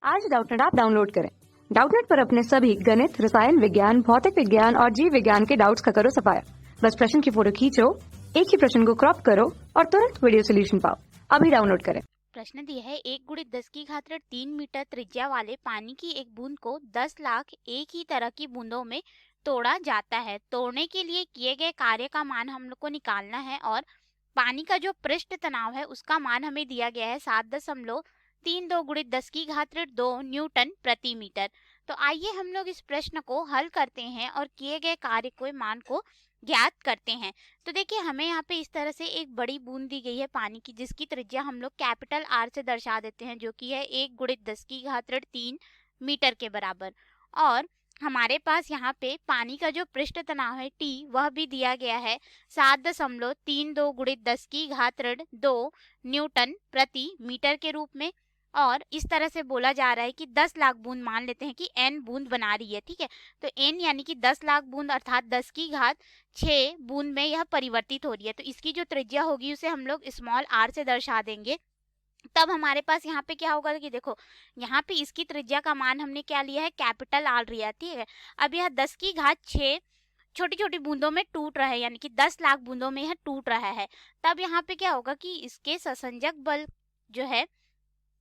आज Doubtnut app download करें। Doubtnut पर अपने सभी गणित, रसायन विज्ञान, भौतिक विज्ञान और जीव विज्ञान के डाउट्स का करो सफाया। बस प्रश्न की फोटो खींचो, एक ही प्रश्न को क्रॉप करो और तुरंत वीडियो सोल्यूशन पाओ। अभी डाउनलोड करें। प्रश्न दिया है 1 × 10⁻³ मीटर त्रिज्या वाले पानी की एक बूंद को 10 लाख एक ही तरह की बूंदों में तोड़ा जाता है। तोड़ने के लिए किए गए कार्य का मान हम लोग को निकालना है और पानी का जो पृष्ठ तनाव है उसका मान हमें दिया गया है 7.32 × 10⁻² न्यूटन प्रति मीटर। तो आइए हम लोग इस प्रश्न को हल करते हैं और किए गए कार्य के मान को ज्ञात करते हैं। तो देखिए हमें यहाँ पे इस तरह से एक बड़ी बूंद दी गई है पानी की, जिसकी त्रिज्या हम लोग कैपिटल आर से दर्शा देते हैं, जो कि है 1 × 10⁻³ मीटर के बराबर। और हमारे पास यहाँ पे पानी का जो पृष्ठ तनाव है T, वह भी दिया गया है 7.32 × 10⁻² न्यूटन प्रति मीटर के रूप में। और इस तरह से बोला जा रहा है कि 10 लाख बूंद, मान लेते हैं कि n बूंद बना रही है, ठीक है। तो n यानी कि 10 लाख बूंद अर्थात 10⁻6 बूंद में यह परिवर्तित हो रही है। तो इसकी जो त्रिज्या होगी उसे हम लोग स्मॉल r से दर्शा देंगे। तब हमारे पास यहाँ पे क्या होगा कि देखो यहाँ पे इसकी त्रिज्या का मान हमने क्या लिया है, कैपिटल आर लिया, ठीक है। अब यह 10⁻6 छोटी छोटी बूंदों में टूट रहा है, यानी कि 10 लाख बूंदों में यह टूट रहा है। तब यहाँ पे क्या होगा कि इसके ससंजक बल जो है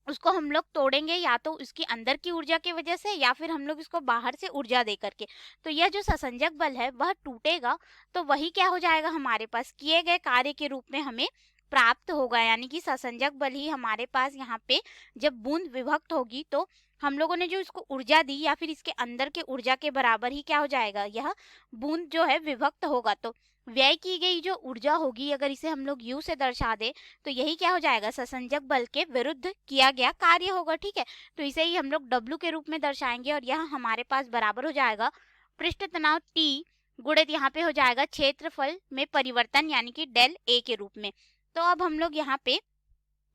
उसको हम लोग तोड़ेंगे, या तो इसकी अंदर की ऊर्जा की वजह से या फिर हम लोग इसको बाहर से ऊर्जा दे करके। तो यह जो ससंजक बल है वह टूटेगा, तो वही क्या हो जाएगा, हमारे पास किए गए कार्य के रूप में हमें प्राप्त होगा। यानी कि ससंजक बल ही हमारे पास यहाँ पे जब बूंद विभक्त होगी तो हम लोगों ने जो इसको ऊर्जा दी या फिर इसके अंदर के ऊर्जा के बराबर ही क्या हो जाएगा, यह बूंद जो है विभक्त होगा। तो व्यय की गई जो ऊर्जा होगी, अगर इसे हम लोग U से दर्शा दे तो यही क्या हो जाएगा, ससंजक बल के विरुद्ध किया गया कार्य होगा, ठीक है। तो इसे ही हम लोग W के रूप में दर्शाएंगे और यह हमारे पास बराबर हो जाएगा पृष्ठ तनाव T गुणित यहाँ पे हो जाएगा क्षेत्रफल में परिवर्तन, यानी कि डेल A के रूप में। तो अब हम लोग यहाँ पे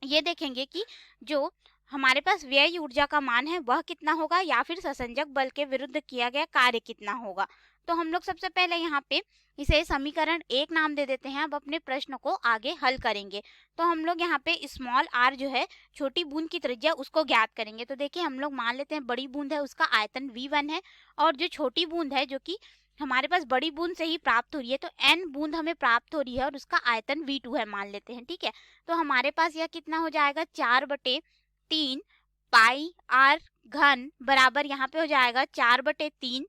ये देखेंगे कि जो हमारे पास व्यय ऊर्जा का मान है वह कितना होगा, या फिर ससंजक बल के विरुद्ध किया गया कार्य कितना होगा। तो हम लोग सबसे पहले यहाँ पे इसे समीकरण 1 नाम दे देते हैं। अब अपने प्रश्न को आगे हल करेंगे। तो हम लोग यहाँ पे स्मॉल r जो है छोटी बूंद की त्रिज्या उसको ज्ञात करेंगे। तो देखिए हम लोग मान लेते हैं बड़ी बूंद है उसका आयतन v1 है, और जो छोटी बूंद है जो कि हमारे पास बड़ी बूंद से ही प्राप्त हो रही है, तो n बूंद हमें प्राप्त हो रही है और उसका आयतन v2 है मान लेते हैं, ठीक है। तो हमारे पास यह कितना हो जाएगा, 4/3 पाई r घन बराबर यहाँ पे हो जाएगा 4/3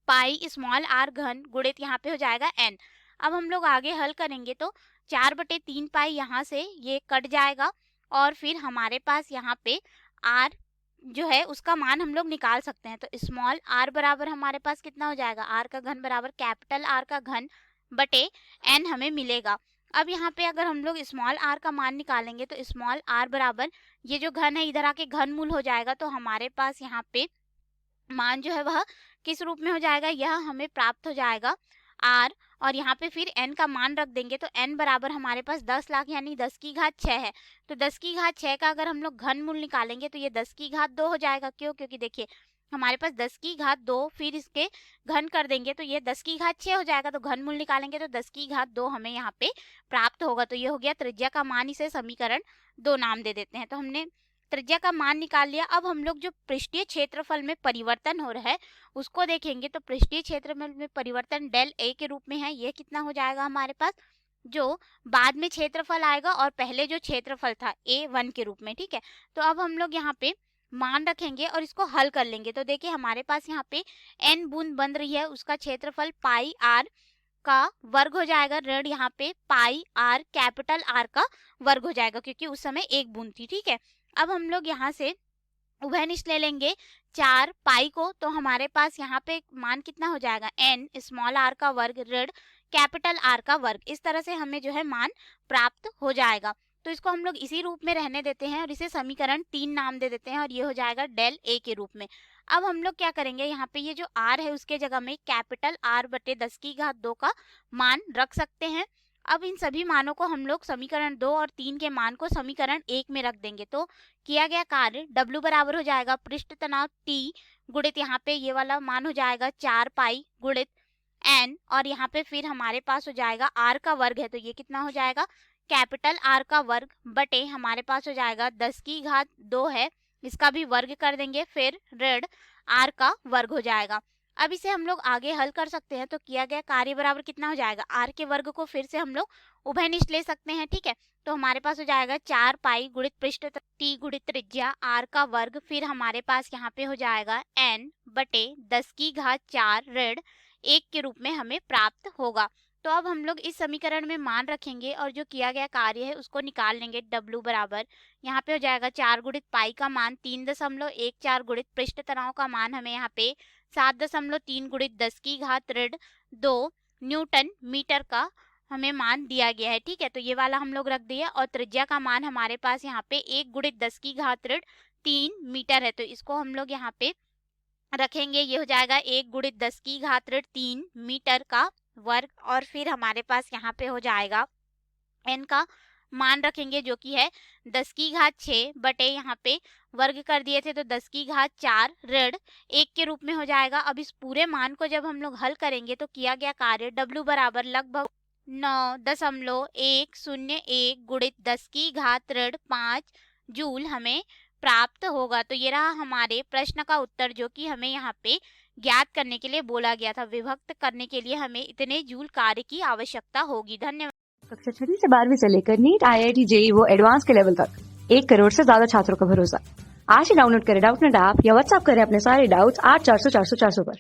पाई स्मॉल r घन गुणित यहाँ पे हो जाएगा n। अब हम लोग आगे हल करेंगे तो 4/3 पाई यहाँ से ये कट जाएगा और फिर हमारे पास यहाँ पे r जो है उसका मान हम लोग निकाल सकते हैं। तो स्मॉल r बराबर हमारे पास कितना हो जाएगा, r का घन बराबर कैपिटल R का घन बटे n हमें मिलेगा। अब यहाँ पे अगर हम लोग स्मॉल r का मान निकालेंगे तो स्मॉल r बराबर ये जो घन है इधर आके घन मूल हो जाएगा। तो हमारे पास यहाँ पे मान जो है वह किस रूप में हो जाएगा, यह हमें प्राप्त हो जाएगा r, और यहाँ पे फिर n का मान रख देंगे। तो n बराबर हमारे पास 10 लाख यानी 10⁻6 है। तो 10⁻6 का अगर हम लोग घन मूल निकालेंगे तो ये 10⁻2 हो जाएगा। क्यों, क्योंकि देखिए हमारे पास 10⁻2 फिर इसके घन कर देंगे तो ये 10⁻6 हो जाएगा। तो घन मूल निकालेंगे तो 10⁻2 हमें यहाँ पे प्राप्त होगा। तो ये हो गया त्रिज्या का मान, इसे समीकरण 2 नाम दे देते हैं। तो हमने त्रिज्या का मान निकाल लिया। अब हम लोग जो पृष्ठीय क्षेत्रफल में परिवर्तन हो रहा है उसको देखेंगे। तो पृष्ठीय क्षेत्रफल में परिवर्तन डेल A के रूप में है। ये कितना हो जाएगा हमारे पास, जो बाद में क्षेत्रफल आएगा और पहले जो क्षेत्रफल था A1 के रूप में, ठीक है। तो अब हम लोग यहाँ पे मान रखेंगे और इसको हल कर लेंगे। तो देखिए हमारे पास यहाँ पे n बूंद बन रही है, उसका क्षेत्रफल पाई r का वर्ग हो जाएगा, ऋण यहाँ पे पाई r कैपिटल R का वर्ग हो जाएगा, क्योंकि उस समय एक बूंद थी, ठीक है। अब हम लोग यहाँ से उभयनिष्ठ ले लेंगे 4 पाई को, तो हमारे पास यहाँ पे मान कितना हो जाएगा, n स्मॉल r का वर्ग ऋण कैपिटल R का वर्ग। इस तरह से हमें जो है मान प्राप्त हो जाएगा। तो इसको हम लोग इसी रूप में रहने देते हैं और इसे समीकरण 3 नाम दे देते हैं और ये हो जाएगा डेल A के रूप में। अब हम लोग क्या करेंगे, यहाँ पे ये जो r है उसके जगह में कैपिटल R/10⁻2 का मान रख सकते हैं। अब इन सभी मानों को हम लोग समीकरण 2 और 3 के मान को समीकरण 1 में रख देंगे। तो किया गया कार्य W बराबर हो जाएगा पृष्ठ तनाव T गुणित यहाँ पे ये वाला मान हो जाएगा 4 पाई गुणित n, और यहाँ पे फिर हमारे पास हो जाएगा r का वर्ग है। तो ये कितना हो जाएगा, कैपिटल R का वर्ग बटे हमारे पास हो जाएगा 10⁻2 है इसका भी वर्ग कर देंगे, फिर ऋण r का वर्ग हो जाएगा। अब इसे हम लोग आगे हल कर सकते हैं, तो किया गया कार्य बराबर कितना हो जाएगा, r के वर्ग को फिर से हम लोग उभयनिष्ठ ले सकते हैं, ठीक है। तो हमारे पास हो जाएगा 4 पाई गुणित पृष्ठ t गुणित त्रिज्या r का वर्ग, फिर हमारे पास यहाँ पे हो जाएगा n बटे 10 की घात 4 ऋण 1 के रूप में हमें प्राप्त होगा। तो अब हम लोग इस समीकरण में मान रखेंगे और जो किया गया कार्य है उसको निकाल लेंगे। W बराबर यहाँ पे हो जाएगा 4 गुणित पाई का मान 3.14 गुणित पृष्ठ तनाव का मान हमें यहाँ पे 7.3 गुणित 10 की घात ऋण 2 न्यूटन मीटर का हमें मान दिया गया है, ठीक है। तो ये वाला हम लोग रख दिया और त्रिज्या का मान हमारे पास यहाँ पे 1 गुणित 10 की घात ऋण 3 मीटर है, तो इसको हम लोग यहाँ पे रखेंगे। ये हो जाएगा 1 गुणित 10 की घात ऋण 3 मीटर का वर्ग, और फिर हमारे पास यहाँ पे हो जाएगा n का मान रखेंगे जो कि है 10 की घात 6 बटे यहाँ पे वर्ग कर दिए थे तो 10 की घात 4 ऋण 1 के रूप में हो जाएगा। अब इस पूरे मान को जब हम लोग हल करेंगे तो किया गया कार्य W बराबर लगभग 9.101 गुणित 10 की घात ऋण 5 जूल हमें प्राप्त होगा। तो ये रहा हमारे प्रश्न का उत्तर, जो कि हमें यहाँ पे ज्ञात करने के लिए बोला गया था। विभक्त करने के लिए हमें इतने जूल कार्य की आवश्यकता होगी। धन्यवाद। कक्षा 6 से 12वीं से लेकर नीट, IIT, JEE वो एडवांस के लेवल तक 1 करोड़ से ज्यादा छात्रों का भरोसा। आज ही डाउनलोड करें डाउटनेट ऐप या व्हाट्सएप करें अपने सारे डाउट्स 8400 400 400 पर।